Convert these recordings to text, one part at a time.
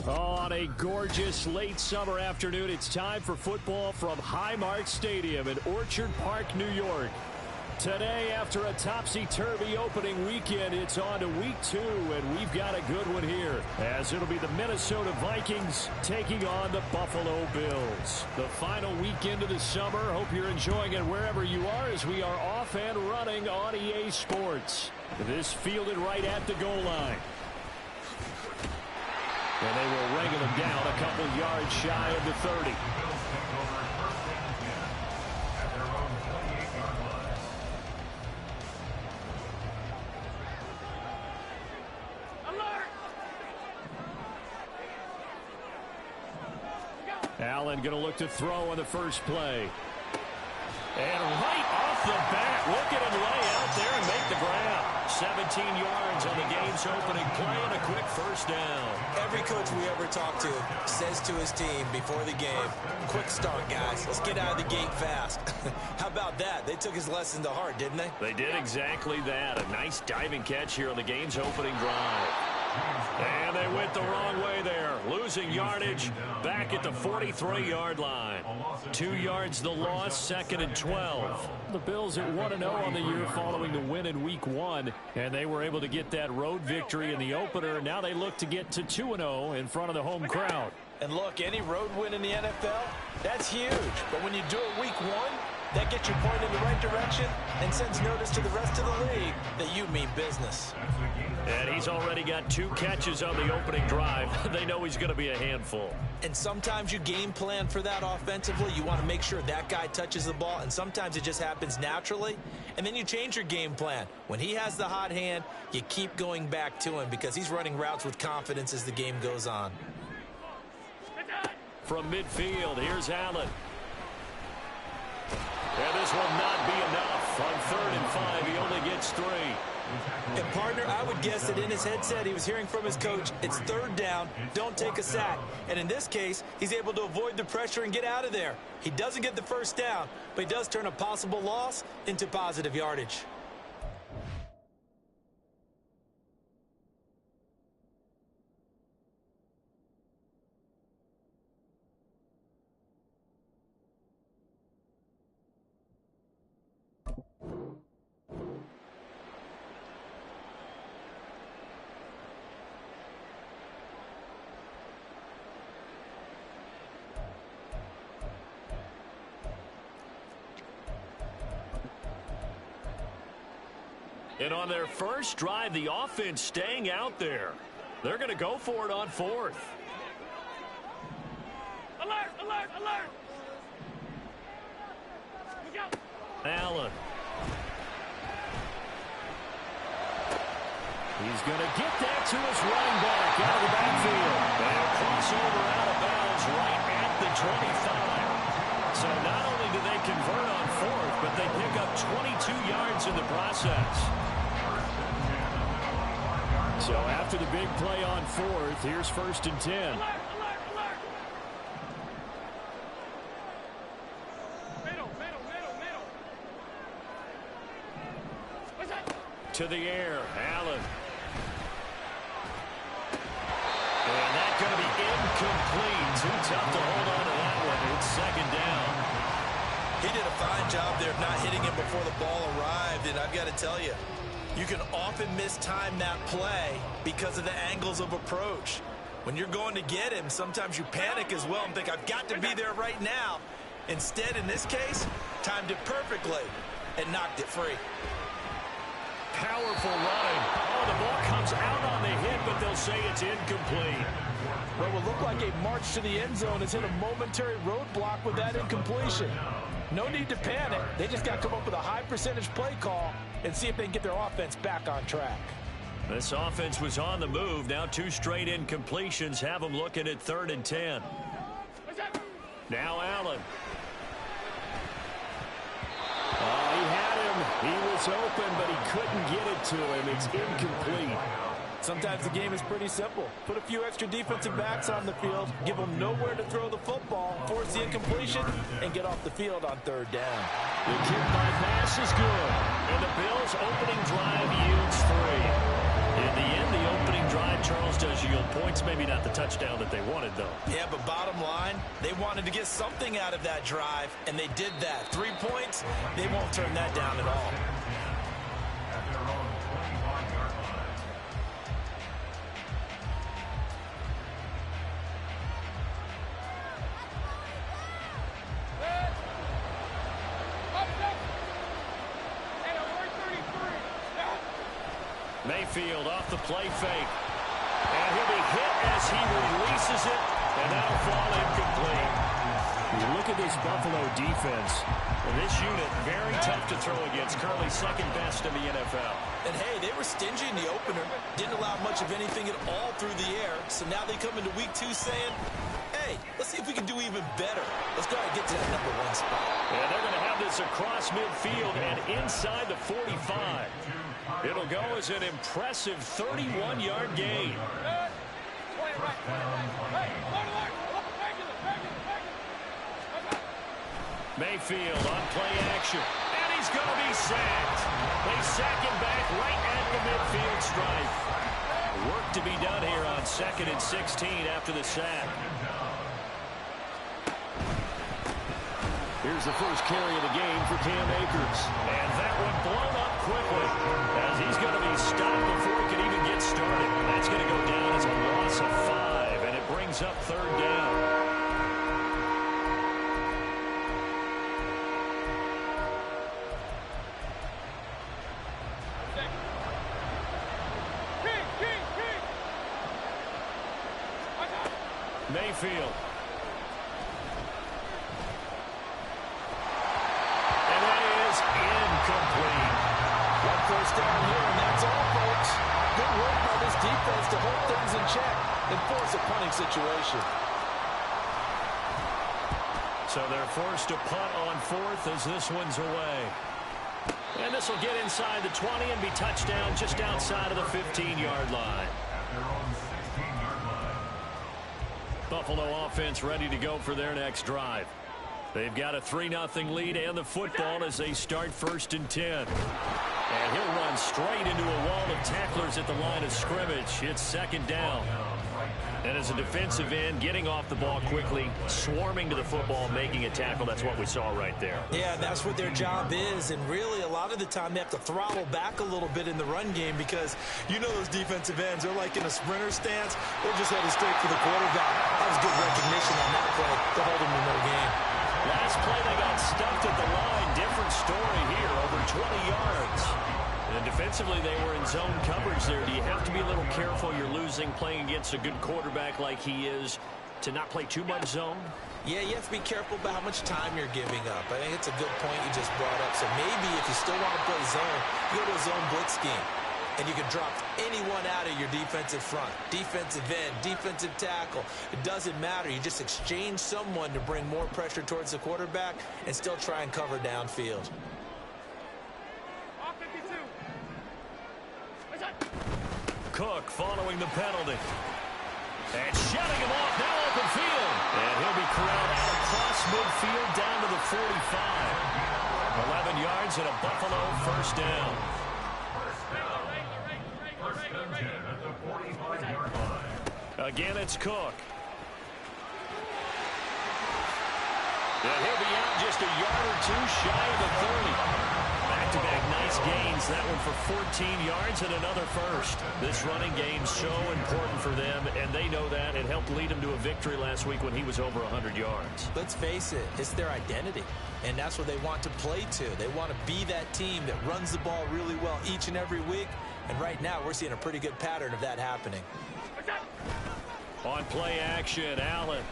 On a gorgeous late summer afternoon, it's time for football from Highmark Stadium in Orchard Park, New York. Today, after a topsy-turvy opening weekend, it's on to week 2, and we've got a good one here, as it'll be the Minnesota Vikings taking on the Buffalo Bills. The final weekend of the summer. Hope you're enjoying it wherever you are, as we are off and running on EA Sports. This fielded right at the goal line. And they will wrangle him down a couple yards shy of the 30. Allen going to look to throw on the first play. And right off the bat, look at him lay out there and make the grab. 17 yards on the game's opening play and a quick first down. Every coach we ever talk to says to his team before the game, quick start, guys. Let's get out of the gate fast. How about that? They took his lesson to heart, didn't they? They did exactly that. A nice diving catch here on the game's opening drive. And they went the wrong way there, losing yardage back at the 43-yard line. 2 yards the loss, 2nd and 12. The Bills at 1-0 on the year following the win in Week 1, and they were able to get that road victory in the opener. Now they look to get to 2-0 in front of the home crowd. And look, any road win in the NFL, that's huge. But when you do it Week 1, that gets you pointed in the right direction and sends notice to the rest of the league that you mean business. And he's already got 2 catches on the opening drive. They know he's going to be a handful. And sometimes you game plan for that offensively. You want to make sure that guy touches the ball, and sometimes it just happens naturally. And then you change your game plan. When he has the hot hand, you keep going back to him because he's running routes with confidence as the game goes on. From midfield, here's Allen. And this will not be enough. On 3rd and 5, he only gets 3. And, partner, I would guess that in his headset he was hearing from his coach, it's 3rd down, don't take a sack. And in this case, he's able to avoid the pressure and get out of there. He doesn't get the first down, but he does turn a possible loss into positive yardage. And on their first drive, the offense staying out there. They're going to go for it on 4th. Alert, alert, alert! Look out! Allen. He's going to get that to his running back out of the backfield. And a crossover out of bounds right at the 25. So not only do they convert on 4th, but they pick up 22 yards in the process. So after the big play on 4th, here's 1st and 10. Alert, alert, alert! Middle, middle, middle, middle. What's that? To the air, Allen. And that's going to be incomplete. Too tough to hold on to that one. It's 2nd down. He did a fine job there of not hitting him before the ball arrived, and I've got to tell you, you can often mistime that play because of the angles of approach. When you're going to get him, sometimes you panic as well and think, I've got to be there right now. Instead, in this case, timed it perfectly and knocked it free. Powerful running. Oh, the ball comes out on the hit, but they'll say it's incomplete. What will look like a march to the end zone has hit a momentary roadblock with that incompletion. No need to panic. They just got to come up with a high percentage play call and see if they can get their offense back on track. This offense was on the move. Now 2 straight incompletions have them looking at 3rd and 10. Now Allen. Oh, he had him. He was open, but he couldn't get it to him. It's incomplete. Sometimes the game is pretty simple. Put a few extra defensive backs on the field, give them nowhere to throw the football, force the incompletion, and get off the field on third down. The kick by pass is good. And the Bills' opening drive yields 3. In the end, the opening drive, Charles, does yield points. Maybe not the touchdown that they wanted, though. Yeah, but bottom line, they wanted to get something out of that drive, and they did that. 3 points, they won't turn that down at all. Mayfield off the play fake. And he'll be hit as he releases it, and that'll fall incomplete. You look at this Buffalo defense, and this unit very tough to throw against, currently second best in the NFL. And hey, they were stingy in the opener, didn't allow much of anything at all through the air, so now they come into week 2 saying, hey, let's see if we can do even better. Let's go ahead and get to that #1 spot. And they're going to have this across midfield and inside the 45. It'll go as an impressive 31-yard gain. Mayfield on play action, and he's going to be sacked. They sack him back right at the midfield stripe. Work to be done here on 2nd and 16 after the sack. Here's the first carry of the game for Cam Akers. And that one blown up quickly as he's going to be stopped before he can even get started. That's going to go down as a loss of 5, and it brings up 3rd down. Mayfield. And that is incomplete. 1 first down here, and that's all, folks. Good work by this defense to hold things in check and force a punting situation. So they're forced to punt on 4th as this one's away. And this will get inside the 20 and be touchdown just outside of the 15-yard line. Buffalo offense ready to go for their next drive. They've got a 3-0 lead and the football as they start 1st and 10. And he'll run straight into a wall of tacklers at the line of scrimmage. It's 2nd down. And as a defensive end, getting off the ball quickly, swarming to the football, making a tackle. That's what we saw right there. Yeah, that's what their job is. And really, a lot of the time, they have to throttle back a little bit in the run game because you know those defensive ends, they're like in a sprinter stance. They're just headed straight for the quarterback. That was good recognition on that play to hold him in no game. Last play, they got stuffed at the line. Different story here, over 20 yards. And defensively, they were in zone coverage there. Do you have to be a little careful? You're losing playing against a good quarterback like he is to not play too much zone? Yeah, you have to be careful about how much time you're giving up. I think it's a good point you just brought up. So maybe if you still want to play zone, you go to a zone blitz scheme. And you can drop anyone out of your defensive front. Defensive end, defensive tackle. It doesn't matter. You just exchange someone to bring more pressure towards the quarterback and still try and cover downfield. Cook following the penalty. And shutting him off now open field. And he'll be corralled out across midfield down to the 45. 11 yards and a Buffalo 1st down. Again, it's Cook. And he'll be out just a yard or 2 shy of the 30. Back-to-back nice gains. That one for 14 yards and another 1st. This running game's so important for them, and they know that. It helped lead them to a victory last week when he was over 100 yards. Let's face it, it's their identity, and that's what they want to play to. They want to be that team that runs the ball really well each and every week, and right now we're seeing a pretty good pattern of that happening. On play action, Allen.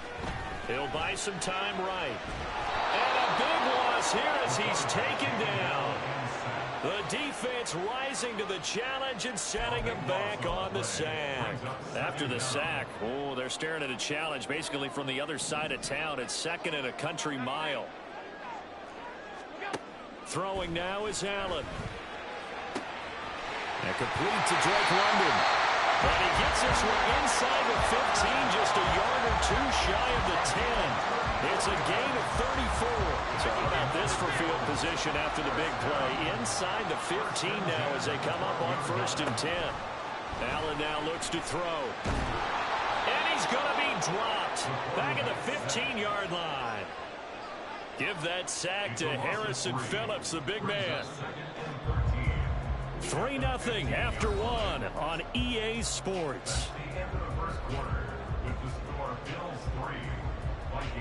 He'll buy some time right. And a big loss here as he's taken down. The defense rising to the challenge and setting him back on the sack. After the sack, oh, they're staring at a challenge basically from the other side of town. It's 2nd and a country mile. Throwing now is Allen. And complete to Drake London. And he gets this one inside the 15, just a yard or two shy of the 10. It's a gain of 34. So how about this for field position after the big play? Inside the 15 now as they come up on 1st and 10. Allen now looks to throw. And he's going to be dropped back at the 15-yard line. Give that sack to Harrison Phillips, the big man. 3-0 after 1 on EA Sports.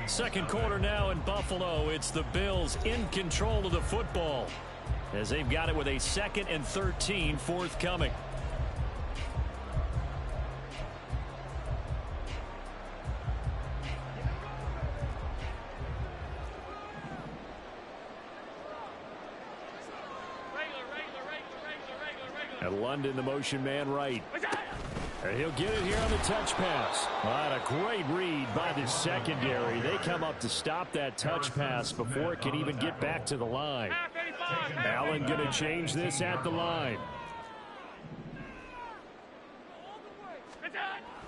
Second quarter now in Buffalo. It's the Bills in control of the football as they've got it with a 2nd and 13 forthcoming. And London, the motion man right. And he'll get it here on the touch pass. What a great read by the secondary. They come up to stop that touch pass before it can even get back to the line. Allen going to change this at the line.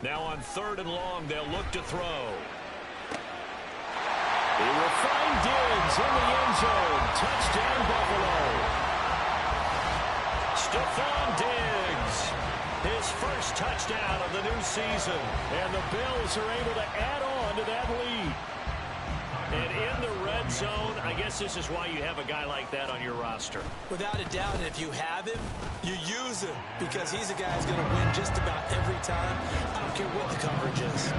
Now on 3rd and long, they'll look to throw. He will find Diggs in the end zone. Touchdown, Buffalo. Stephon Diggs. His first touchdown of the new season. And the Bills are able to add on to that lead. And in the red zone, I guess this is why you have a guy like that on your roster. Without a doubt, and if you have him, you use him. Because he's a guy who's going to win just about every time. I don't care what the coverage is.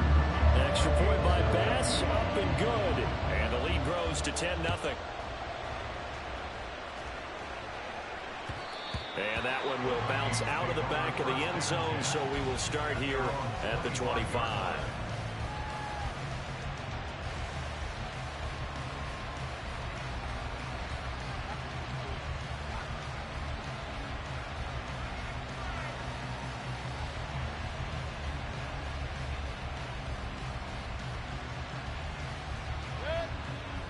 Extra point by Bass, up and good. And the lead grows to 10-0. And that one will bounce out of the back of the end zone, so we will start here at the 25.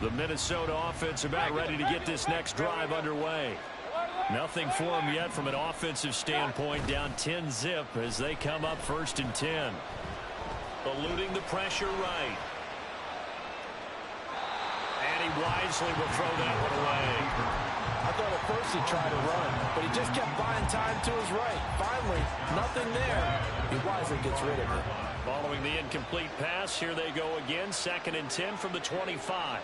The Minnesota offense about ready to get this next drive underway. Nothing for them yet from an offensive standpoint, down 10-zip as they come up 1st and 10. Eluding the pressure right. And he wisely will throw that one away. I thought at first he tried to run, but he just kept buying time to his right. Finally, nothing there. He wisely gets rid of it. Following the incomplete pass, here they go again. 2nd and 10 from the 25.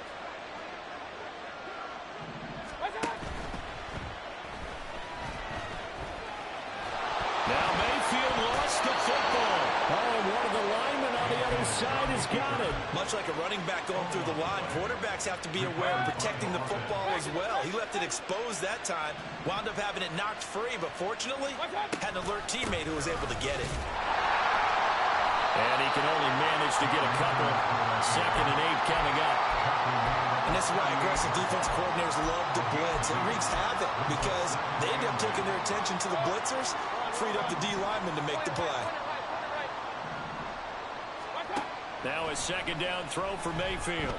Now Mayfield lost the football. Oh, and one of the linemen on the other side has got it. Much like a running back going through the line, quarterbacks have to be aware of protecting the football as well. He left it exposed that time, wound up having it knocked free, but fortunately had an alert teammate who was able to get it. And he can only manage to get a couple. 2nd and 8 coming up. And this is why aggressive defense coordinators love to blitz. It wreaks havoc because they end up taking their attention to the blitzers, freed up the D lineman to make the play. Now a 2nd down throw for Mayfield.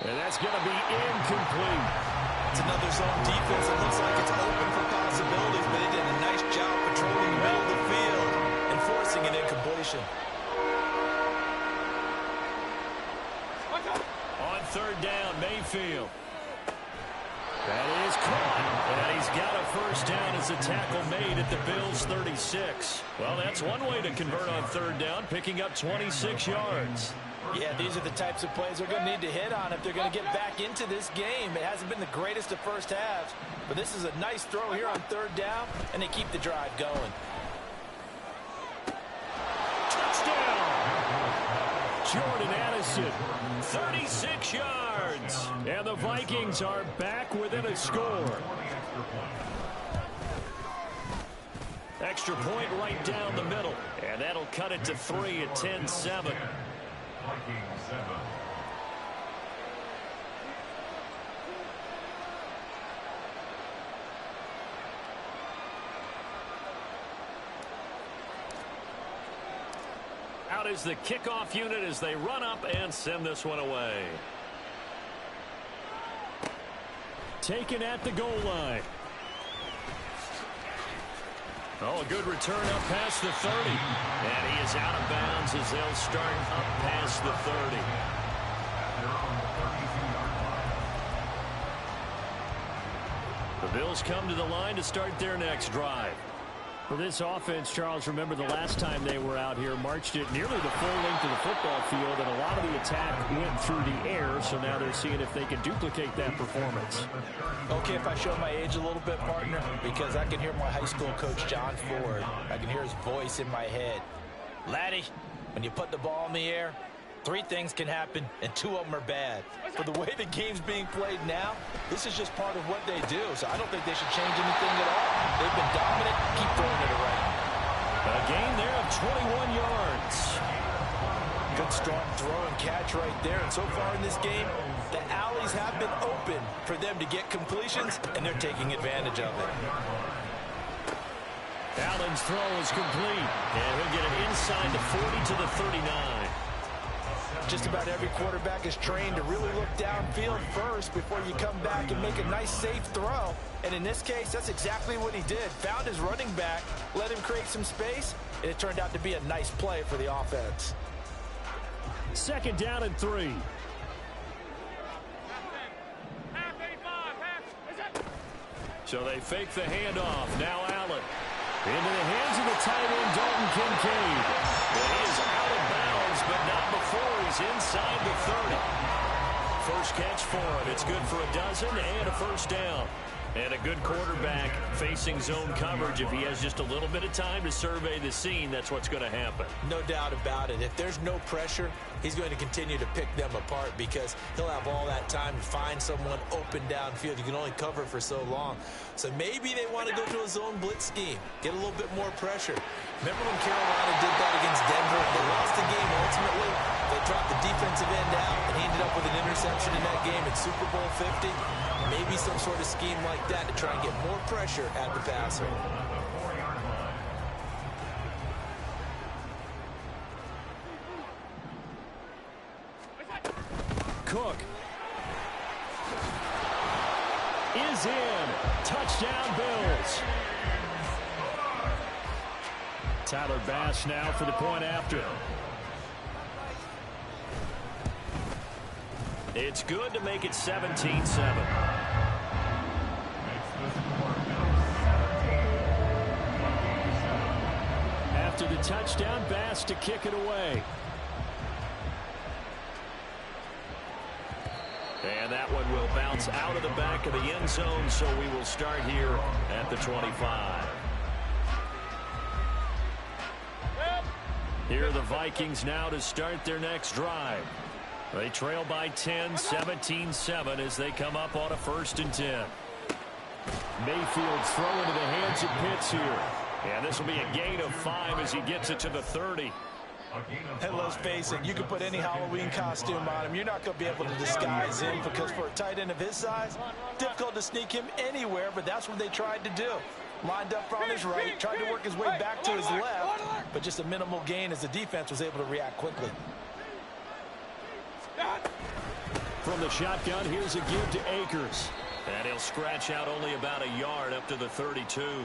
And that's going to be incomplete. It's another zone defense. It looks like it's open for possibilities, but they did a nice job patrolling the middle of the field and forcing an incompletion. On 3rd down, Mayfield. That is caught. And he's got a 1st down as a tackle made at the Bills' 36. Well, that's one way to convert on 3rd down, picking up 26 yards. Yeah, these are the types of plays they're going to need to hit on if they're going to get back into this game. It hasn't been the greatest of first halves, but this is a nice throw here on 3rd down, and they keep the drive going. Touchdown! Jordan Addison, 36 yards. And the Vikings are back within a score. Extra point right down the middle. And that'll cut it to 3 at 10-7. Out is the kickoff unit as they run up and send this one away. Taken at the goal line. Oh, a good return up past the 30. And he is out of bounds as they'll start up past the 30. The Bills come to the line to start their next drive. For this offense, Charles, remember the last time they were out here, marched it nearly the full length of the football field, and a lot of the attack went through the air, so now they're seeing if they can duplicate that performance. Okay, if I show my age a little bit, partner, because I can hear my high school coach, John Ford. I can hear his voice in my head. Laddie, when you put the ball in the air, 3 things can happen, and 2 of them are bad. For the way the game's being played now, this is just part of what they do, so I don't think they should change anything at all. They've been dominant. Keep throwing it around. A gain there of 21 yards. Good strong throw and catch right there, and so far in this game, the alleys have been open for them to get completions, and they're taking advantage of it. Allen's throw is complete, and he'll get it inside the 40 to the 39. Just about every quarterback is trained to really look downfield first before you come back and make a nice, safe throw. And in this case, that's exactly what he did. Found his running back, let him create some space, and it turned out to be a nice play for the offense. 2nd down and 3. So they fake the handoff. Now Allen. Into the hands of the tight end, Dalton Kincaid. And he is out of bounds, but not before he's inside the 30. First catch for him. It's good for a dozen and a first down. And a good quarterback facing zone coverage. If he has just a little bit of time to survey the scene, that's what's going to happen. No doubt about it. If there's no pressure, he's going to continue to pick them apart because he'll have all that time to find someone open downfield. You can only cover for so long. So maybe they want to go to a zone blitz scheme, get a little bit more pressure. Remember when Carolina did that against Denver? They lost the game ultimately. They dropped the defensive end out, and he ended up with an interception in that game in Super Bowl 50. Maybe some sort of scheme like that to try and get more pressure at the passer. Cook is in. Touchdown, Bills. Tyler Bass now for the point after. It's good to make it 17-7. After the touchdown, Bass to kick it away. And that one will bounce out of the back of the end zone, so we will start here at the 25. Here are the Vikings now to start their next drive. They trail by 10, 17-7 as they come up on a 1st and 10. Mayfield throw into the hands of Pitts here. And this will be a gain of 5 as he gets it to the 30. And let's face it, you can put any Halloween costume on him. You're not going to be able to disguise him because for a tight end of his size, difficult to sneak him anywhere, but that's what they tried to do. Lined up on his right, tried to work his way back to his left, but just a minimal gain as the defense was able to react quickly. From the shotgun, here's a give to Akers. And he'll scratch out only about a yard up to the 32.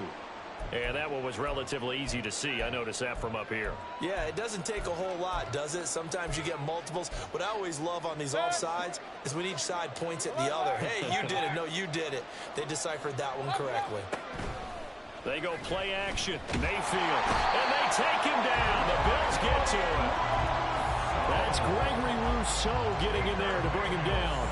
And that one was relatively easy to see. I noticed that from up here. Yeah, it doesn't take a whole lot, does it? Sometimes you get multiples. What I always love on these offsides is when each side points at the other. Hey, you did it. No, you did it. They deciphered that one correctly. They go play action. Mayfield. And they take him down. The Bills get to him. That's Gregory Rousseau getting in there to bring him down.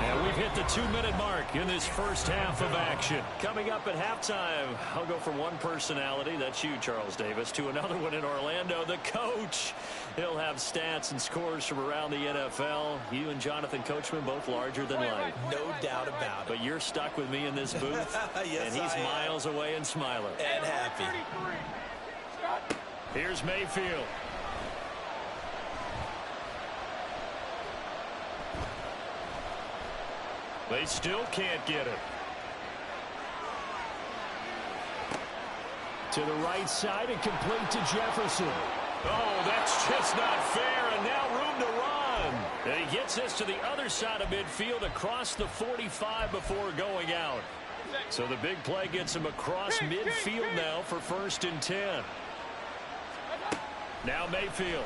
And we've hit the 2-minute mark in this first half of action. Coming up at halftime, I'll go from one personality, that's you, Charles Davis, to another one in Orlando, the coach. He'll have stats and scores from around the NFL. You and Jonathan Coachman both larger than life. No doubt about it. But you're stuck with me in this booth, yes, and he's miles away and smiling. And happy. Here's Mayfield. They still can't get it. To the right side and complete to Jefferson. Oh, that's just not fair, and now room to run. And he gets this to the other side of midfield across the 45 before going out. So the big play gets him across midfield now for 1st and 10. Now Mayfield.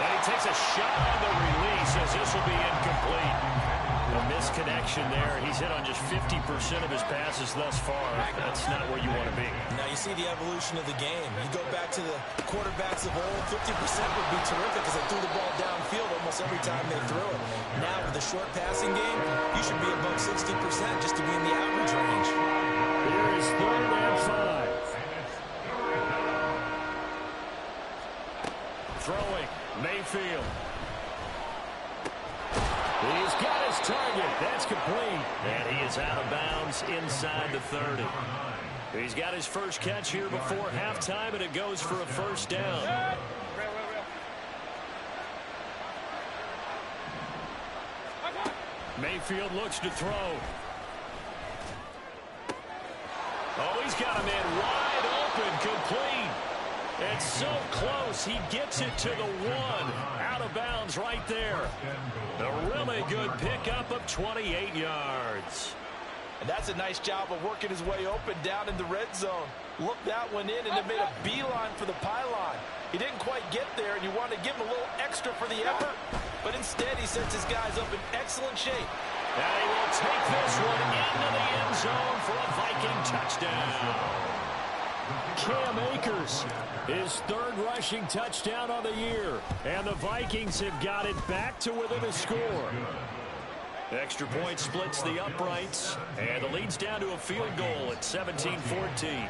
And he takes a shot on the release as this will be incomplete. A misconnection there. He's hit on just 50% of his passes thus far. That's not where you want to be. Now you see the evolution of the game. You go back to the quarterbacks of old, 50% would be terrific because they threw the ball downfield almost every time they threw it. Now with the short passing game, you should be above 60% just to be in the average range. Here is 3rd and 5. Throwing. Mayfield. He's got his target. That's complete. And he is out of bounds inside the 30. He's got his first catch here before halftime, and it goes for a 1st down. Mayfield looks to throw. Oh, he's got him in wide open, complete. It's so close. He gets it to the 1. Out of bounds right there. A really good pickup of 28 yards. And that's a nice job of working his way open down in the red zone. Looked that one in and then made a beeline for the pylon. He didn't quite get there, and you want to give him a little extra for the effort. But instead, he sets his guys up in excellent shape. And he will take this one into the end zone for a Viking touchdown. Cam Akers, his 3rd rushing touchdown on the year. And the Vikings have got it back to within a score. Extra point splits the uprights. And the lead's down to a field goal at 17-14.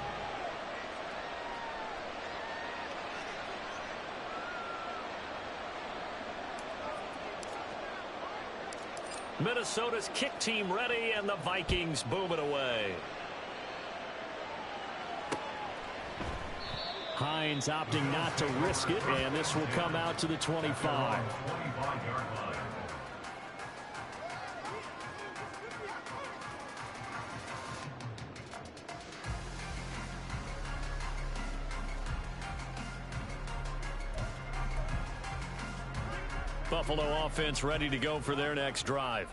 Minnesota's kick team ready, and the Vikings boom it away. Hines opting not to risk it, and this will come out to the 25. Buffalo offense ready to go for their next drive.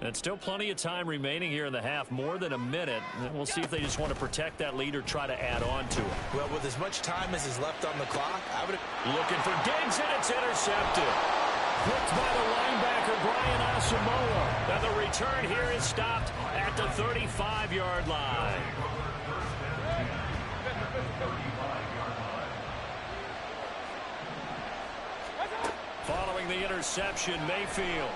And still plenty of time remaining here in the half, more than a minute. And we'll see if they just want to protect that lead or try to add on to it. Well, with as much time as is left on the clock, I would looking for Diggs, and it's intercepted. Picked by the linebacker, Brian Asamoah. And the return here is stopped at the 35-yard line. Following the interception, Mayfield.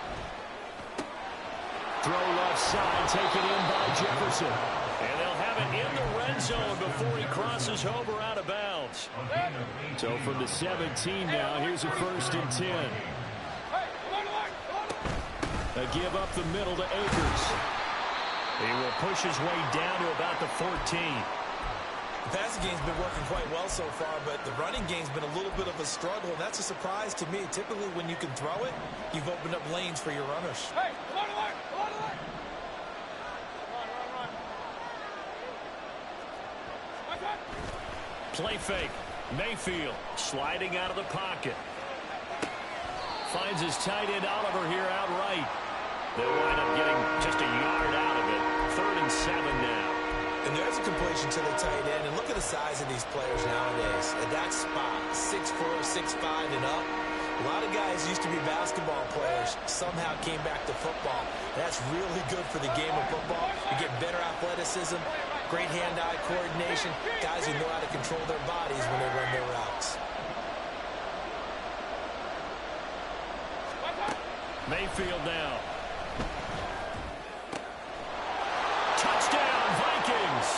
Throw left side, taken in by Jefferson. And they'll have it in the red zone before he crosses over out of bounds. So from the 17 now, here's a 1st and 10. A give up the middle to Akers. He will push his way down to about the 14. The passing game's been working quite well so far, but the running game's been a little bit of a struggle, and that's a surprise to me. Typically, when you can throw it, you've opened up lanes for your runners. Hey, come on, alert! Come on, alert! Run. Play fake. Mayfield sliding out of the pocket. Finds his tight end Oliver here outright. They'll wind up getting just a yard out of it. 3rd and 7 now. And there's a completion to the tight end. And look at the size of these players nowadays. At that spot, 6'4", 6'5", and up. A lot of guys used to be basketball players, somehow came back to football. That's really good for the game of football. You get better athleticism, great hand-eye coordination, guys who know how to control their bodies when they run their routes. Mayfield now. Touchdown, Vikings!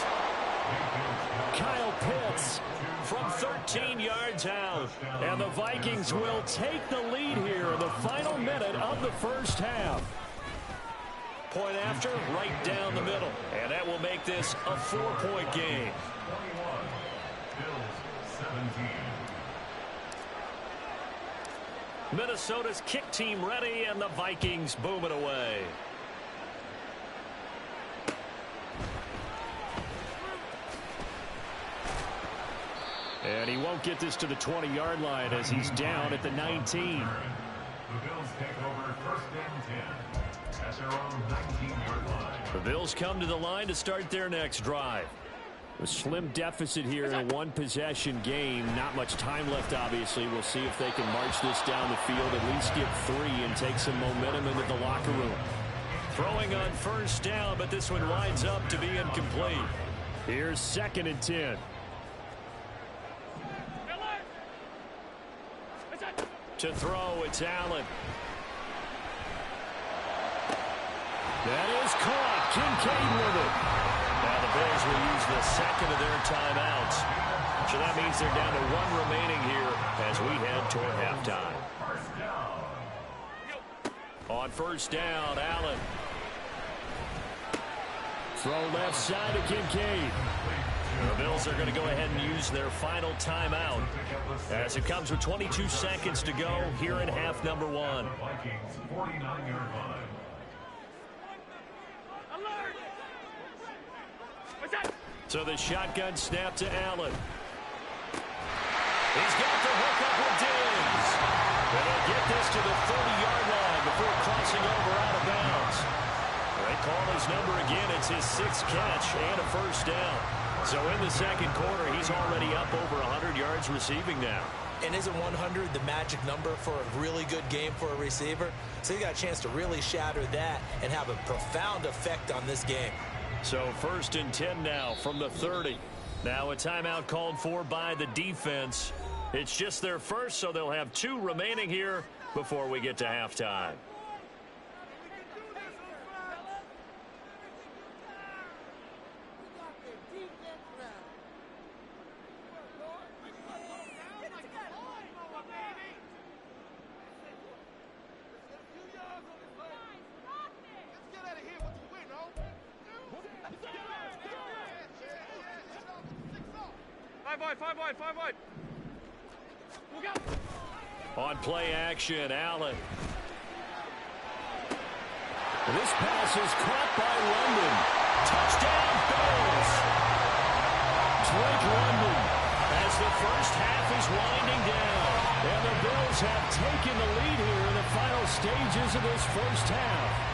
Kyle Pitts from 13 yards out. And the Vikings will take the lead here in the final minute of the first half. Point after, right down the middle. And that will make this a 4-point game. Minnesota's kick team ready, and the Vikings boom it away. And he won't get this to the 20-yard line as he's down at the 19. The Bills take over 1st and 10 at The Bills come to the line to start their next drive. A slim deficit here in a one-possession game. Not much time left, obviously. We'll see if they can march this down the field, at least get 3 and take some momentum into the locker room. Throwing on first down, but this one winds up to be incomplete. Here's 2nd and 10. To throw, it's Allen. That is caught. Kincaid with it. Now the Bills will use the 2nd of their timeouts. So that means they're down to 1 remaining here as we head toward halftime. On first down, Allen. Throw left side to Kincaid. The Bills are going to go ahead and use their final timeout as it comes with 22 seconds to go here in half number 1. So the shotgun snap to Allen. He's got the hook up with Diggs. And he'll get this to the 30-yard line before crossing over out of bounds. They call his number again. It's his 6th catch and a first down. So in the second quarter, he's already up over 100 yards receiving now. And isn't 100 the magic number for a really good game for a receiver? So he got a chance to really shatter that and have a profound effect on this game. So 1st and 10 now from the 30. Now a timeout called for by the defense. It's just their first, so they'll have 2 remaining here before we get to halftime. Five wide. On play action, Allen. This pass is caught by London. Touchdown, Bills. Drake London as the first half is winding down. And the Bills have taken the lead here in the final stages of this first half.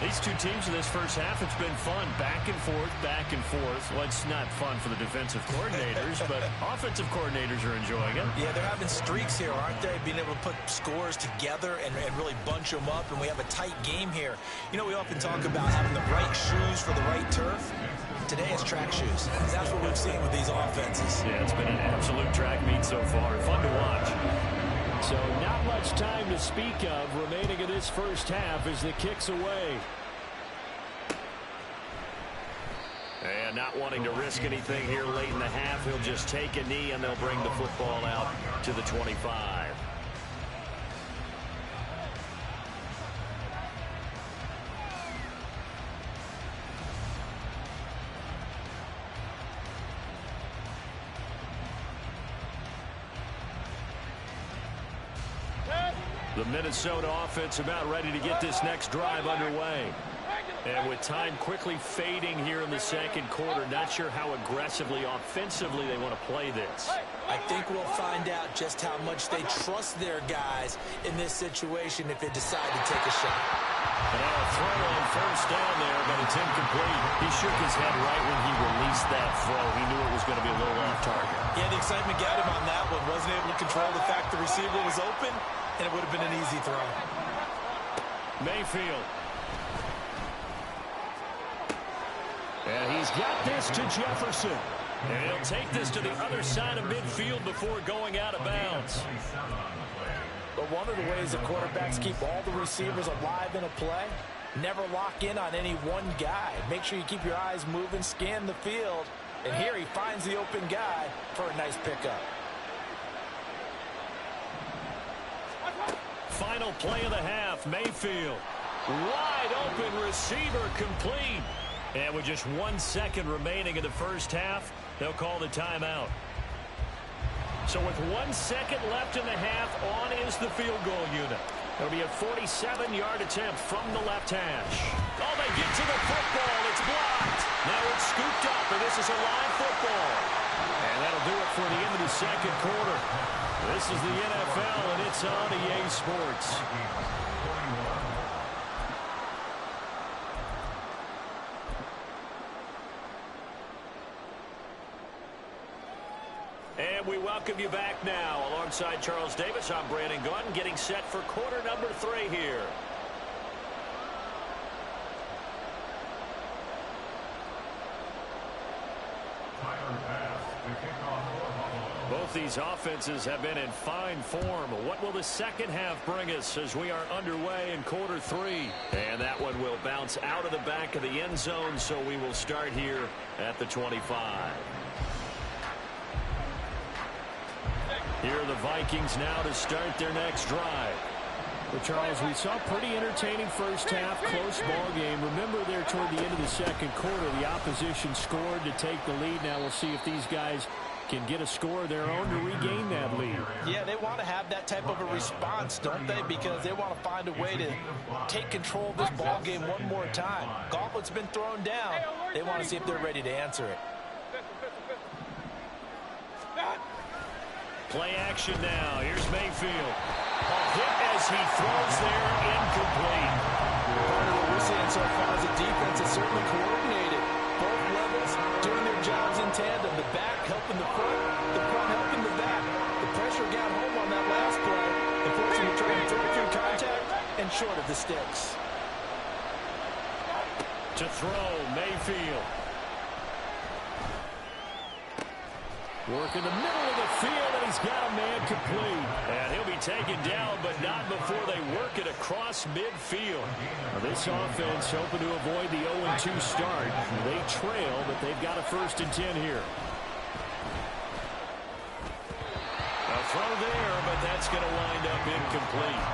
These 2 teams in this first half, it's been fun. Back and forth, back and forth. Well, it's not fun for the defensive coordinators, but offensive coordinators are enjoying it. Yeah, they're having streaks here, aren't they? Being able to put scores together and really bunch them up, and we have a tight game here. You know, we often talk about having the right shoes for the right turf. Today it's track shoes. That's what we've seen with these offenses. Yeah, it's been an absolute track meet so far. Fun to watch. So not much time to speak of remaining in this first half as the kick's away. And not wanting to risk anything here late in the half, he'll just take a knee and they'll bring the football out to the 25. The Minnesota offense about ready to get this next drive underway. And with time quickly fading here in the second quarter, not sure how aggressively, offensively they want to play this. I think we'll find out just how much they trust their guys in this situation if they decide to take a shot. And now a throw on first down there, but it's incomplete. He shook his head right when he released that throw. He knew it was going to be a little off target. Yeah, the excitement got him on that one. Wasn't able to control the fact the receiver was open, and it would have been an easy throw. Mayfield. And he's got this to Jefferson. And he'll take this to the other side of midfield before going out of bounds. But one of the ways that quarterbacks keep all the receivers alive in a play, never lock in on any one guy. Make sure you keep your eyes moving, scan the field. And here he finds the open guy for a nice pickup. Final play of the half, Mayfield. Wide open receiver complete. And with just 1 second remaining in the first half, they'll call the timeout. So with 1 second left in the half, on is the field goal unit. It'll be a 47-yard attempt from the left hash. Oh, they get to the football. It's blocked. Now it's scooped up, and this is a live football. And that'll do it for the end of the second quarter. This is the NFL, and it's on EA Sports. And we welcome you back now. Alongside Charles Davis, I'm Brandon Gunn, getting set for quarter number 3 here. Both these offenses have been in fine form. What will the second half bring us as we are underway in quarter 3? And that one will bounce out of the back of the end zone, so we will start here at the 25. Here are the Vikings now to start their next drive. Well, Charles, we saw a pretty entertaining first half, close ball game. Remember there toward the end of the second quarter, the opposition scored to take the lead. Now we'll see if these guys can get a score of their own to regain that lead. Yeah, they want to have that type of a response, don't they? Because they want to find a way to take control of this ball game one more time. Gauntlet's been thrown down. They want to see if they're ready to answer it. Play action now. Here's Mayfield. A hit as he throws there, incomplete. Part of what we're seeing so far is the defense is certainly coordinated. Both levels doing their jobs in tandem. The back helping the front helping the back. The pressure got home on that last play. The person to try and throw through contact and short of the sticks. To throw, Mayfield. Work in the middle of the field, and he's got a man complete. And he'll be taken down, but not before they work it across midfield. Now this offense hoping to avoid the 0-2 start. They trail, but they've got a 1st and 10 here. A throw there, but that's going to wind up incomplete.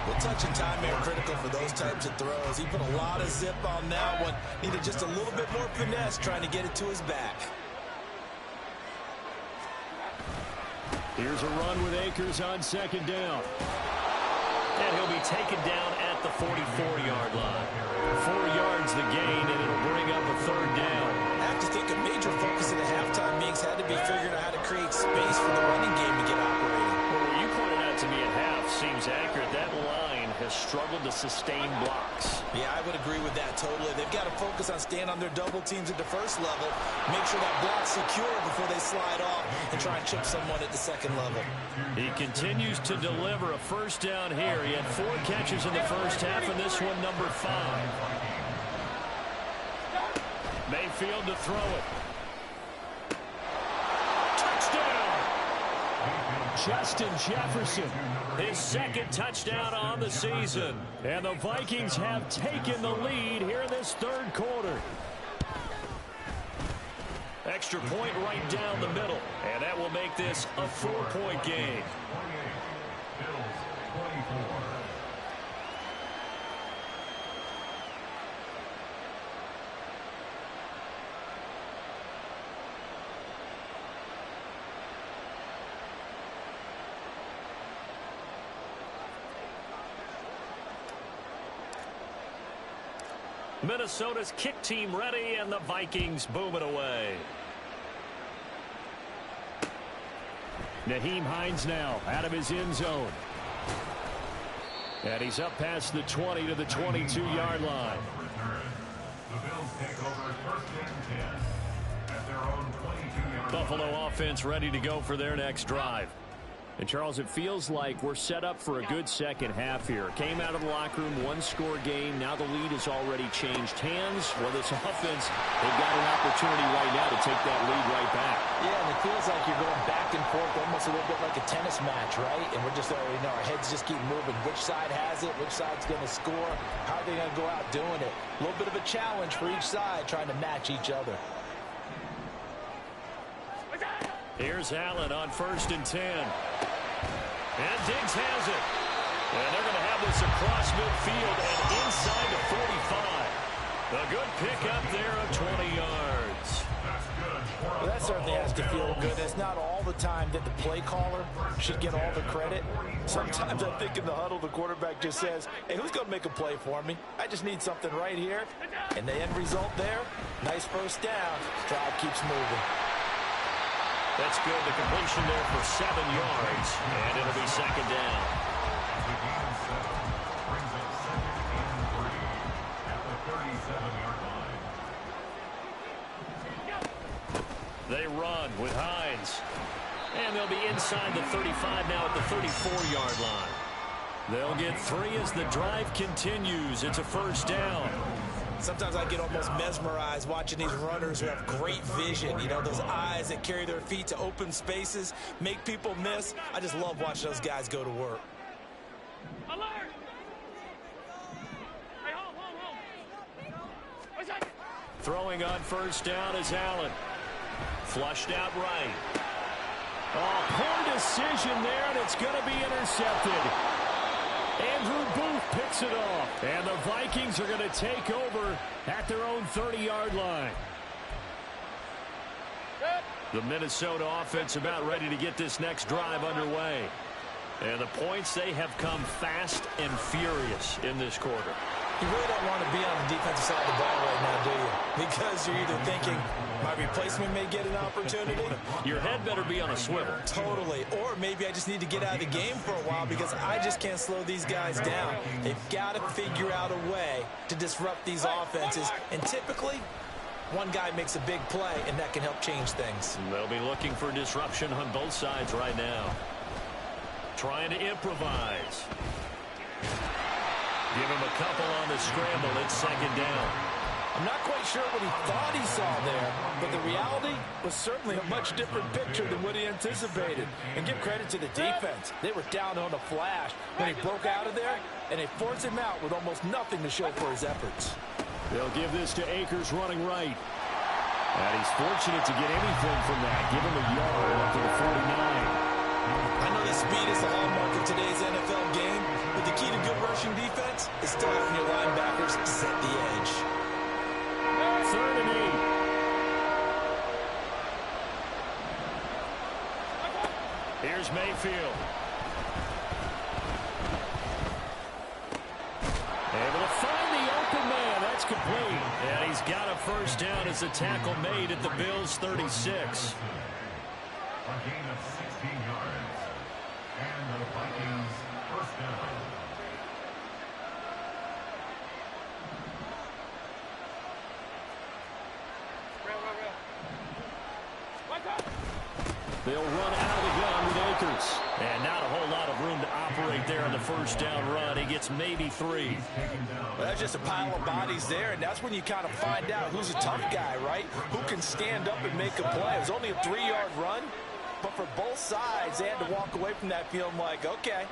Well, touch and time are critical for those types of throws. He put a lot of zip on that one. Needed just a little bit more finesse trying to get it to his back. Here's a run with Akers on 2nd down. And he'll be taken down at the 44-yard line. 4 yards the gain, and it'll bring up a 3rd down. I have to think a major focus of the halftime meetings had to be figuring out how to create space for the running game to get operating. Well, what you pointed out to me at half seems accurate. That line has struggled to sustain blocks. Yeah, I would agree with that totally. They've got to focus on staying on their double teams at the first level, make sure that block's secure before they slide off and try and chip someone at the second level. He continues to deliver a 1st down here. He had 4 catches in the first half, and this one number 5. Mayfield to throw it. Touchdown! Justin Jefferson, his 2nd touchdown on the season. And the Vikings have taken the lead here in this 3rd quarter. Extra point right down the middle. And that will make this a 4-point game. Minnesota's kick team ready, and the Vikings boom it away. Nyheim Hines now out of his end zone. And he's up past the 20 to the 22-yard line. Buffalo offense ready to go for their next drive. And, Charles, it feels like we're set up for a good second half here. Came out of the locker room, 1-score game. Now the lead has already changed hands. Well, this offense, they've got an opportunity right now to take that lead right back. Yeah, and it feels like you're going back and forth almost a little bit like a tennis match, right? And we're just already know our heads just keep moving. Which side has it? Which side's going to score? How are they going to go out doing it? A little bit of a challenge for each side trying to match each other. Here's Allen on 1st and 10. And Diggs has it. And they're going to have this across midfield and inside the 45. A good pick up there of 20 yards. Well, that certainly has to feel good. It's not all the time that the play caller should get all the credit. Sometimes I think in the huddle, the quarterback just says, hey, who's going to make a play for me? I just need something right here. And the end result there, nice 1st down. Drive keeps moving. That's good. The completion there for 7 yards. And it'll be 2nd down. They run with Hines. And they'll be inside the 35 now at the 34-yard line. They'll get 3 as the drive continues. It's a first down. Sometimes I get almost mesmerized watching these runners who have great vision. You know, those eyes that carry their feet to open spaces, make people miss. I just love watching those guys go to work. Alert! Hey, hold. What's that? Throwing on first down is Allen. Flushed out right. Oh, poor decision there, and it's going to be intercepted. Andrew Booth picks it off, and the Vikings are going to take over at their own 30-yard line. The Minnesota offense about ready to get this next drive underway. And the points, they have come fast and furious in this quarter. You really don't want to be on the defensive side of the ball right now, do you? Because you're either thinking, my replacement may get an opportunity. Your head better be on a swivel. Totally. Or maybe I just need to get out of the game for a while because I just can't slow these guys down. They've got to figure out a way to disrupt these offenses. And typically, one guy makes a big play, and that can help change things. They'll be looking for disruption on both sides right now. Trying to improvise. Give him a couple on the scramble. It's second down. I'm not quite sure what he thought he saw there, but the reality was certainly a much different picture than what he anticipated. And give credit to the defense. They were down on a flash when he broke out of there, and they forced him out with almost nothing to show for his efforts. They'll give this to Akers running right. And he's fortunate to get anything from that. Give him a yard up to the 49. I know that speed is the hallmark of today's NFL game, but the key to good rushing defense is still having your linebackers set the edge. 3rd and 8. Here's Mayfield. Able to find the open man. That's complete. And he's got a first down as the tackle made at the Bills' 36. A gain of 16 yards. And the Vikings first down. They'll run out of the gun with Akers. And not a whole lot of room to operate there on the first down run. He gets maybe 3. Well, that's just a pile of bodies there, and that's when you kind of find out who's a tough guy, right? Who can stand up and make a play. It was only a 3-yard run, but for both sides, they had to walk away from that feeling like, okay,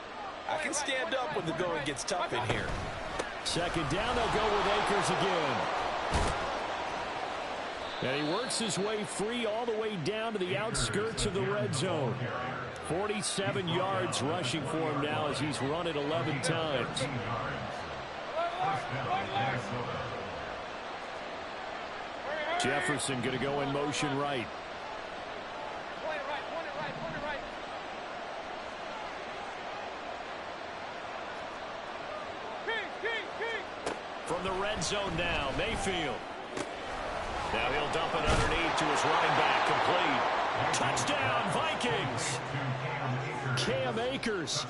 I can stand up when the going gets tough in here. Second down, they'll go with Akers again. And he works his way free all the way down to the outskirts of the red zone. 47 yards rushing for him now as he's run it 11 times. Jefferson going to go in motion right. From the red zone now, Mayfield. Now he'll dump it underneath to his running back, complete. Touchdown, Vikings. Cam Akers,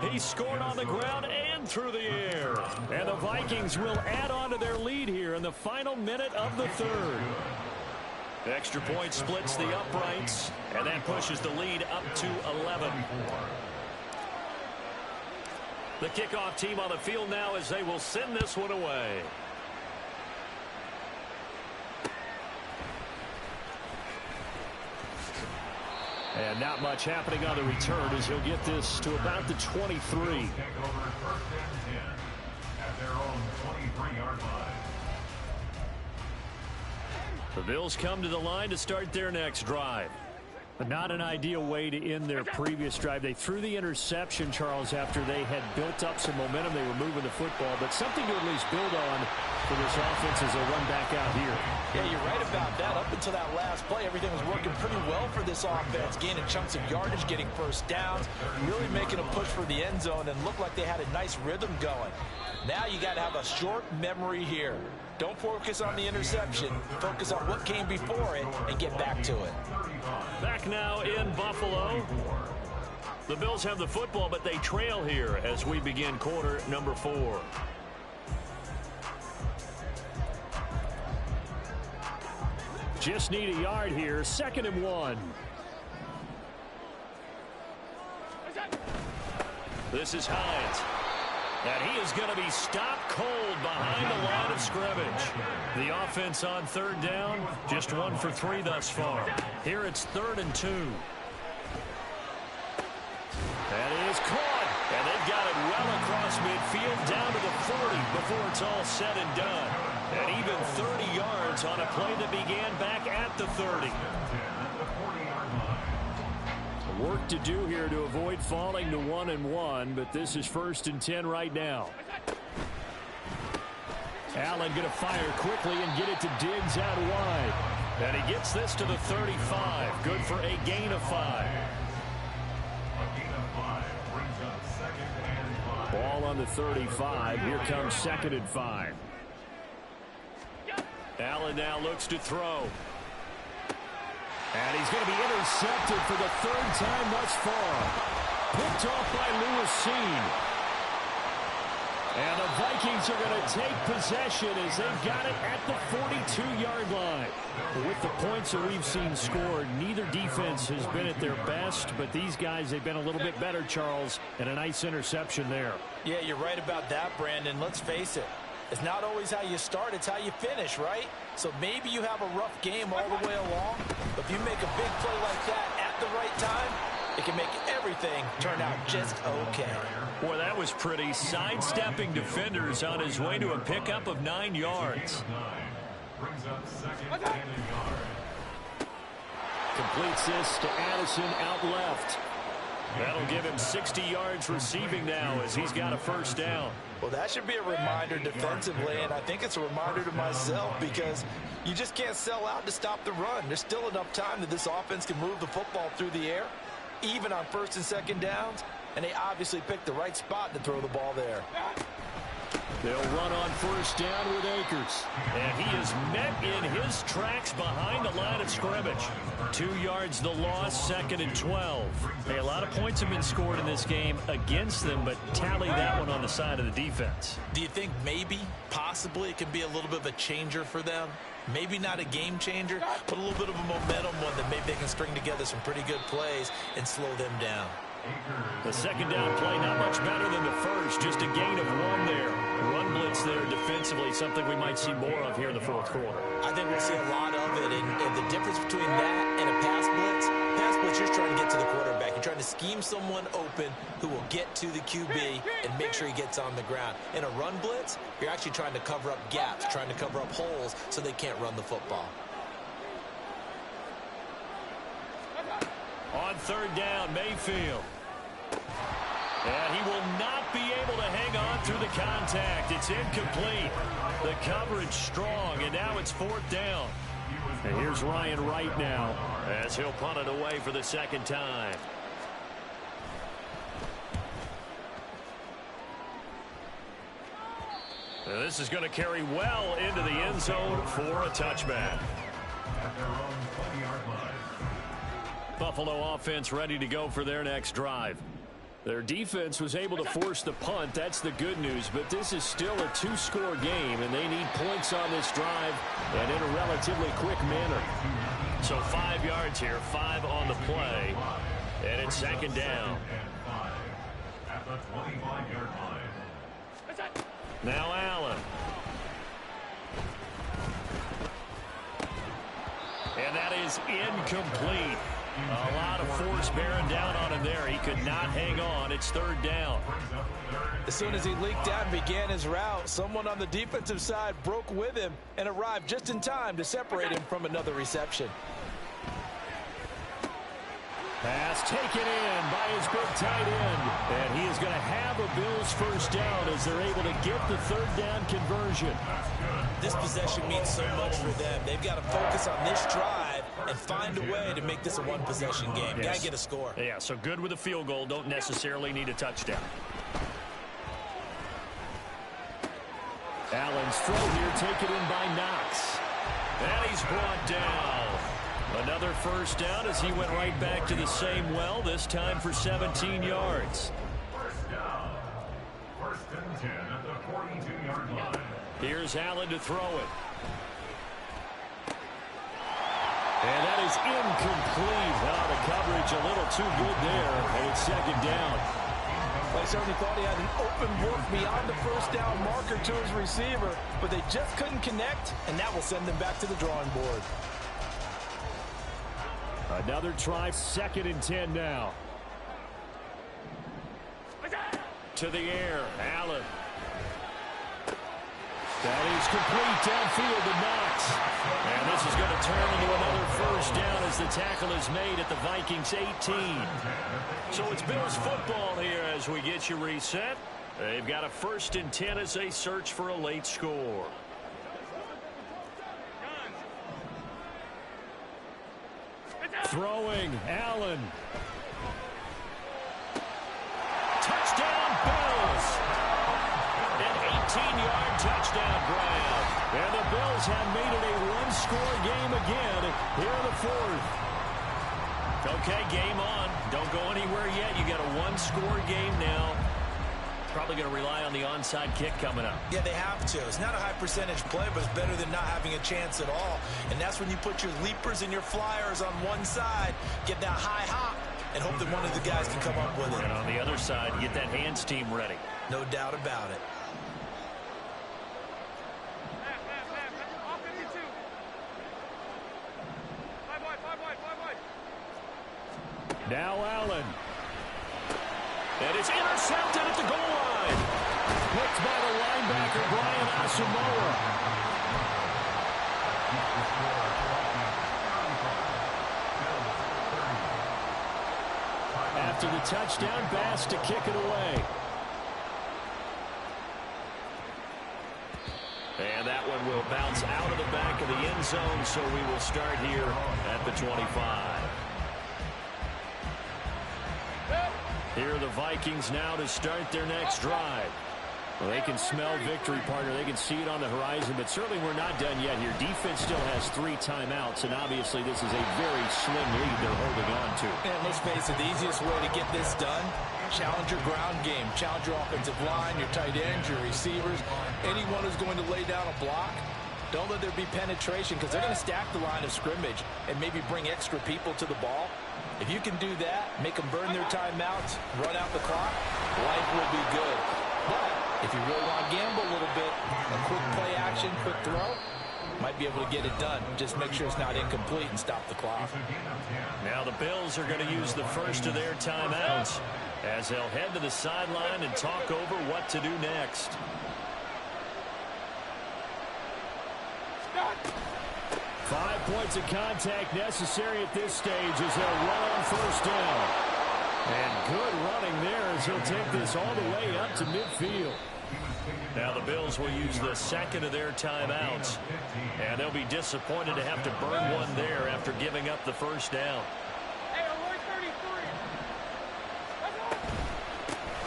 he scored on the ground and through the air. And the Vikings will add on to their lead here in the final minute of the 3rd. The extra point splits the uprights, and that pushes the lead up to 11. The kickoff team on the field now as they will send this one away. And not much happening on the return as he'll get this to about the 23. The Bills come to the line to start their next drive. But not an ideal way to end their previous drive. They threw the interception, Charles, after they had built up some momentum. They were moving the football, but something to at least build on for this offense as they run back out here. Yeah, you're right about that. Up until that last play, everything was working pretty well for this offense, gaining chunks of yardage, getting first downs, really making a push for the end zone, and looked like they had a nice rhythm going. Now you got to have a short memory here. Don't focus on the interception. Focus on what came before it and get back to it. Back now in Buffalo. The Bills have the football, but they trail here as we begin quarter number 4. Just need a yard here. 2nd and 1. This is Hines. And he is going to be stopped cold behind the line of scrimmage. The offense on third down, just 1 for 3 thus far. Here it's 3rd and 2. That is caught. And they've got it well across midfield down to the 40 before it's all said and done. And even 30 yards on a play that began back at the 30. Work to do here to avoid falling to 1-1, but this is 1st and 10 right now. Allen going to fire quickly and get it to Diggs out wide. And he gets this to the 35. Good for a gain of 5. Ball on the 35. Here comes 2nd and 5. Allen now looks to throw. And he's going to be intercepted for the 3rd time thus far. Picked off by Lewis Seen. And the Vikings are going to take possession as they've got it at the 42-yard line. With the points that we've seen scored, neither defense has been at their best, but these guys, they've been a little bit better, Charles, and a nice interception there. Yeah, you're right about that, Brandon. Let's face it. It's not always how you start, it's how you finish, right? So maybe you have a rough game all the way along, but if you make a big play like that at the right time, it can make everything turn out just okay. Boy, that was pretty. Sidestepping defenders on his way to a pickup of 9 yards. Completes this to Addison out left. That'll give him 60 yards receiving now as he's got a 1st down. Well, that should be a reminder defensively, and I think it's a reminder to myself because you just can't sell out to stop the run. There's still enough time that this offense can move the football through the air, even on 1st and 2nd downs, and they obviously picked the right spot to throw the ball there. They'll run on 1st down with Akers. And he is met in his tracks behind the line of scrimmage. 2 yards the loss, 2nd and 12. Hey, a lot of points have been scored in this game against them, but tally that one on the side of the defense. Do you think maybe, possibly, it could be a little bit of a changer for them? Maybe not a game changer, but a little bit of a momentum one that maybe they can string together some pretty good plays and slow them down. The 2nd down play not much better than the first, just a gain of 1 there. Run blitz there defensively, something we might see more of here in the 4th quarter. I think we'll see a lot of it, and the difference between that and a pass blitz, you're trying to get to the quarterback. You're trying to scheme someone open who will get to the QB and make sure he gets on the ground. In a run blitz, you're actually trying to cover up gaps, trying to cover up holes so they can't run the football. On 3rd down, Mayfield. And he will not be able to hang on through the contact. It's incomplete. The coverage strong, and now it's 4th down. And here's Ryan Wright now as he'll punt it away for the 2nd time. And this is going to carry well into the end zone for a touchback. Buffalo offense ready to go for their next drive. Their defense was able to force the punt. That's the good news. But this is still a 2-score game, and they need points on this drive and in a relatively quick manner. So 5 yards here, 5 on the play, and it's 2nd down. At the 25-yard line. Now Allen. And that is incomplete. A lot of force bearing down on him there. He could not hang on. It's 3rd down. As soon as he leaked out and began his route, someone on the defensive side broke with him and arrived just in time to separate him from another reception. Pass taken in by his big tight end. And he is going to have a Bills 1st down as they're able to get the 3rd down conversion. This possession means so much for them. They've got to focus on this drive and find a way to make this a 1-possession game. Yes. Got to get a score. Yeah, so good with a field goal. Don't necessarily need a touchdown. Allen's throw here taken in by Knox. And he's brought down. Another 1st down as he went right back to the same well, this time for 17 yards. 1st down. 1st and 10 at the 42-yard line. Here's Allen to throw it. And that is incomplete. Oh, the coverage a little too good there, and it's 2nd down. They certainly thought he had an open look beyond the first down marker to his receiver, but they just couldn't connect, and that will send them back to the drawing board. Another try, 2nd and 10 now. To the air, Allen. That is complete downfield to Knox. And this is going to turn into another first down as the tackle is made at the Vikings 18. So it's Bills football here as we get you reset. They've got a 1st and 10 as they search for a late score. Throwing, Allen. Touchdown, Bills. An 18-yard touchdown grab. And the Bills have made it a one-score game again here in the 4th. Okay, game on. Don't go anywhere yet. You got a one-score game now. Probably going to rely on the onside kick coming up. Yeah, they have to. It's not a high percentage play, but it's better than not having a chance at all. And that's when you put your leapers and your flyers on one side, get that high hop, and hope that one of the guys can come up with it. And on the other side, you get that hands team ready. No doubt about it. All 52. 5 wide, 5 wide, 5 wide. Now Allen. And it's intercepted at the goal line. Picked by the linebacker, Brian Asamoah. After the touchdown, Bass to kick it away. And that one will bounce out of the back of the end zone, so we will start here at the 25. Here are the Vikings now to start their next drive. Well, they can smell victory, partner. They can see it on the horizon, but certainly we're not done yet here. Defense still has 3 timeouts, and obviously this is a very slim lead they're holding on to. And let's face it, the easiest way to get this done, challenge your ground game. Challenge your offensive line, your tight ends, your receivers, anyone who's going to lay down a block. Don't let there be penetration because they're going to stack the line of scrimmage and maybe bring extra people to the ball. If you can do that, make them burn their timeouts, run out the clock, life will be good. But if you really want to gamble a little bit, a quick play action, quick throw, might be able to get it done. Just make sure it's not incomplete and stop the clock. Now the Bills are going to use the first of their timeouts as they'll head to the sideline and talk over what to do next. Stop. 5 points of contact necessary at this stage as they'll run on first down. And good running there as he'll take this all the way up to midfield. Now the Bills will use the second of their timeouts. And they'll be disappointed to have to burn one there after giving up the first down. Hey, alert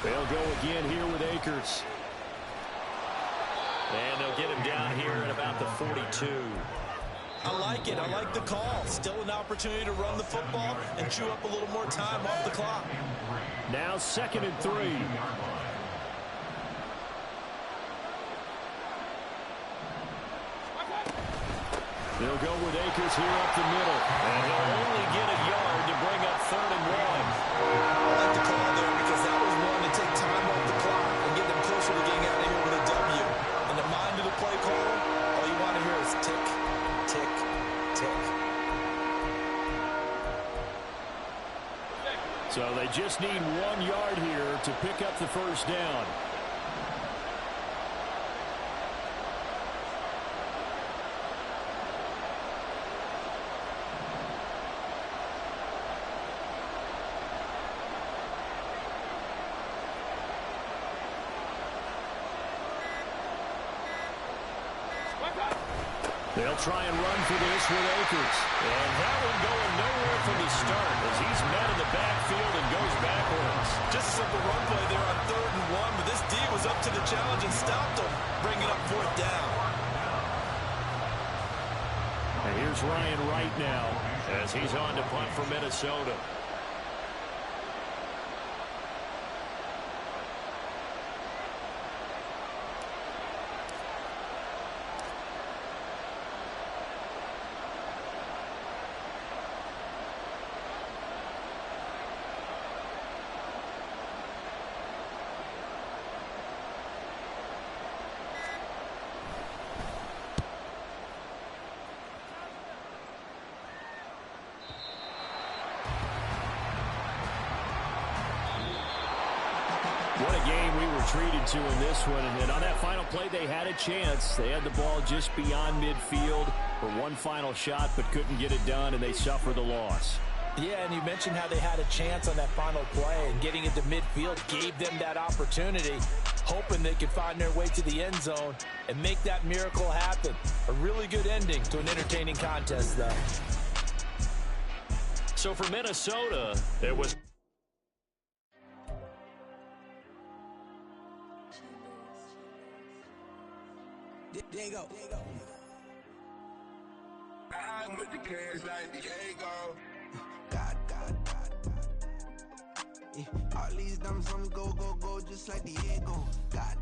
33. They'll go again here with Akers. And they'll get him down here at about the 42. I like it. I like the call. Still an opportunity to run the football and chew up a little more time off the clock. Now 2nd and 3. They'll go with Akers here up the middle. And he'll only get a yard to bring up 3rd and 1. I like the call there because that was one to take time off the clock and get them closer to getting out of here with a W. In the mind of the play caller, all you want to hear is tick, tick, tick. So they just need 1 yard here to pick up the first down. They'll try and run for this with Akers. And that one going nowhere from the start as he's met in the backfield and goes backwards. Just a simple run play there on 3rd and 1, but this D was up to the challenge and stopped him, bringing up 4th down. And here's Ryan Wright now as he's on to punt for Minnesota. of game we were treated to in this one. And then on that final play, they had a chance. They had the ball just beyond midfield for one final shot, but couldn't get it done, and they suffer the loss. Yeah, and you mentioned how they had a chance on that final play, and getting into midfield gave them that opportunity, hoping they could find their way to the end zone and make that miracle happen. A really good ending to an entertaining contest, though. So for Minnesota, it was... There you go. I'm with the cash like Diego. God. Yeah, all these dummies on me go, just like Diego. God.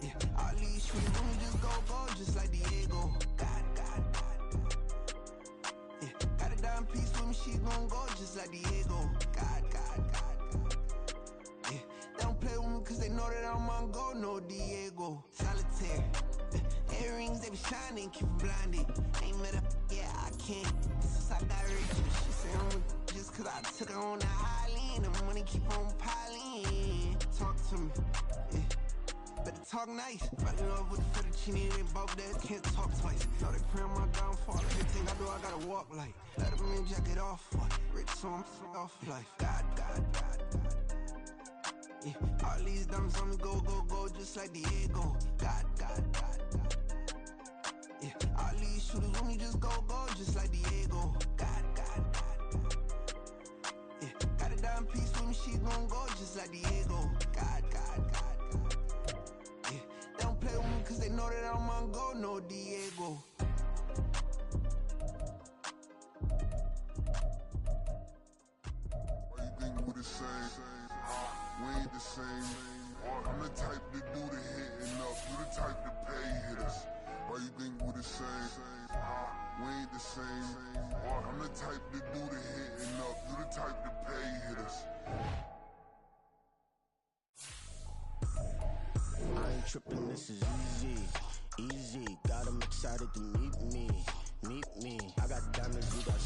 Yeah, all these shooters on me just go, just like Diego. God. Yeah, got a dime piece with me, she gon' go just like Diego. God. Yeah, they don't play with me cause they know that I'm on go, no Diego. Solitaire. Earrings, they be shining, keep blinded. Ain't met up, yeah, I can't. Since I got rich, she said I'm just cause I took her on the island. The money keep on piling. Talk to me, yeah. Better talk nice. Fall in love with the fettuccine, they both dead, can't talk twice. Know they pray on my downfall. Everything I do, I gotta walk like. Let them in, jacket off. Rich, so I'm off life. God. Yeah, all these dummies on me go, just like Diego. God. Yeah, all these shooters on me just go, just like Diego. God. Yeah, got a dime piece with me, she gon' go just like Diego. God. Yeah, they don't play with me cause they know that I'm on go, no Diego. Why you think we the same? We ain't the same. I'm the type to do the hitting up. You the type to pay hitters. Why you think we the same? We ain't the same. I'm the type to do the hitting up. You the type to pay hitters. I ain't tripping, this is easy. Got 'em excited to meet me. I got diamonds, you got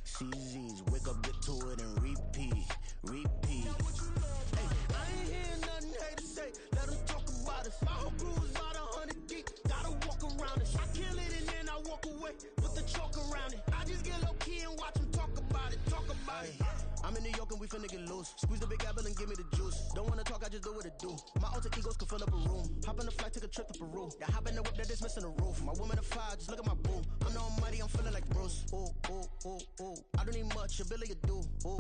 CZs. Wake up, get to it, and repeat. Hey, I ain't hearing nothing hate to say. Let them talk about us. My whole crew is about 100 deep. Gotta walk around us. I kill it and then I walk away. Put the chalk around it. I just get low key and watch them talk about it. I'm in New York and we finna get loose. Squeeze the big apple and give me the juice. Don't wanna talk, I just do what it do. My alter egos can fill up a room. Hop on the flight, take a trip to Peru. Yeah, hop in the whip that is missing the roof. My woman a fire, just look at my boo. I'm no mighty, I'm feeling like Bruce. Ooh. I don't need much, ability to do. Ooh.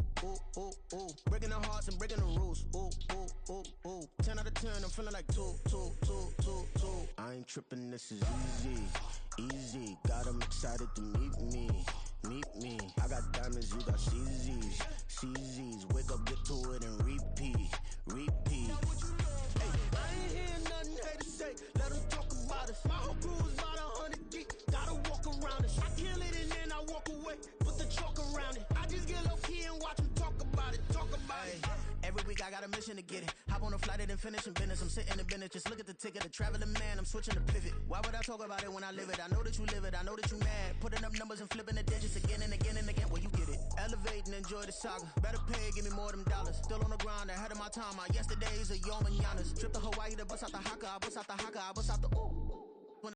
Breaking the hearts and breaking the rules. Ooh. 10 out of 10, I'm feeling like 2. I ain't tripping, this is easy. Got 'em excited to meet me. I got diamonds, you got CZs. Wake up, get to it, and repeat. Hey, I ain't hearing nothing hate to say. Let them talk about us. My whole crew is about 100 deep. Gotta walk around us. I kill it and then I walk away. Put the chalk around it. I just get low key and watch them talk about it. Every week I got a mission to get it. Hop on a flight and then finish in business. I'm sitting in business, just look at the ticket. A traveling man, I'm switching to pivot. Why would I talk about it when I live it? I know that you live it, I know that you mad. Putting up numbers and flipping the digits again and again. Well, you get it. Elevate and enjoy the saga. Better pay, give me more than dollars. Still on the grind, ahead of my time. My yesterdays are your mananas. Trip to Hawaii to bust out the haka. I bust out the ooh.